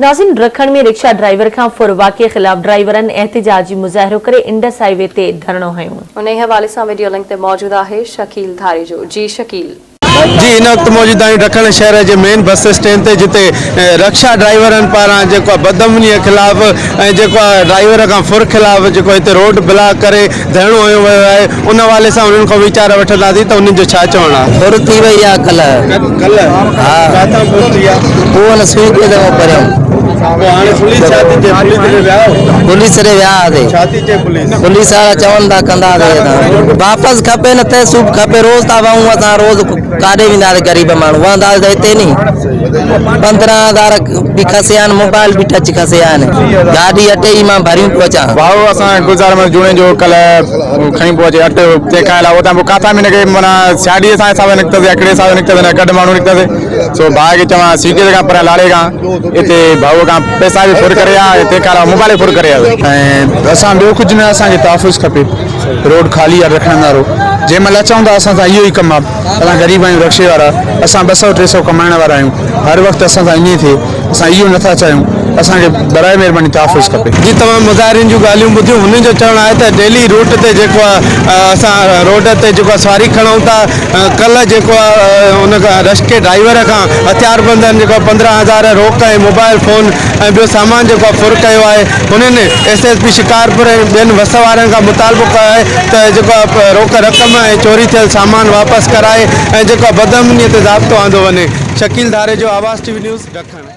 नाज़रीन, रखण में रिक्शा ड्राइवर का फुरवा के खिलाफ ड्राइवरन एहतिजाजी मुजाहिरो करे इंडस हाईवे ते धरणो हयो। उन हवाले से वीडियो लिंक ते मौजूद है शकील धारी जो। जी शकील जी, इन वक्त मौजूद आहियूं रखण शहर के मेन बस स्टैंड ते, जिते रिक्शा ड्राइवरन पारां जेको बदअमनी खिलाफ ड्राइवर का फुर खिलाफ जेको हिते रोड ब्लॉक करे धरणो हयो वियो आहे, उन हवाले सां उन्हनि खां वीचार वठंदासीं त उन्हनि जो छा चवणु आहे। फुर थी वई आहे कल्ह हा, किथां फुर थी आहे? पोइ हुन सुई ते परियों हाणे पुलिस छा थी चए? पुलिस ॾे विया आहियो? पुलिस ॾे विया हुआसीं। छा थी चए पुलिस? पुलिस वारा चवनि था कंदासीं, वापसि खपे न त सूब खपे। रोज़ था वहूं असां, रोज़ काॾे वेंदासीं? ग़रीब माण्हू वहंदासीं त हिते नी 15,000 बि खसिया आहिनि, मोबाइल बि टच खसिया आहिनि, गाॾी अटे ई मां भरियूं पियो अचां। भाऊ असां गुज़ार में जुड़े जो कल्ह खणी पियो अचे अटो तंहिंखां अलावा उतां पोइ काथां बि हिनखे माना साढी असां हिसाब निकितसि, हिकिड़े हिसाब निकितसि, गॾु माण्हू निकितसि। सो भाउ खे चवां सीटे खां परियां लाड़े खां हिते भाऊ खां पैसा बि फुर करे आहे, तंहिंखां अलावा मोबाइल फुर करे आहे। ऐं असां ॿियो कुझु न, असांखे तहफ़ुज़ खपे। रोड खाली आहे रखण वारो, जंहिं महिल अचूं था असां सां इहो ई कमु आहे। असां ग़रीब आहियूं, रिक्शे वारा, असां 200-300 कमाइण वारा आहियूं। हर वक़्तु असां सां ईअं थिए, असां इहो नथा चाहियूं। असांखे बराए महिरबानी तहफ़ुज़ खपे। जी, तमामु मुज़ाहिरीन जूं ॻाल्हियूं ॿुधियूं। हुननि जो चवणु आहे त डेली रूट ते जेको आहे असां रोड ते जेको आहे सवारी खणूं था। कल्ह जेको आहे उन रिक्शे ड्राइवर खां हथियारबंदनि जेको 15,000 रोक ऐं मोबाइल फ़ोन ऐं ॿियो सामान जेको आहे फुर कयो आहे। हुननि SSP शिकारपुर ऐं ॿियनि वस वारनि खां मुतालबो कयो आहे त जेको आहे रोक रक़म ऐं चोरी थियल सामान वापसि कराए ऐं जेको आहे बदअमनीअ ते ज़ाब्तो आंदो वञे। शकील धारे जो, आवाज़ TV न्यूज़, रखण।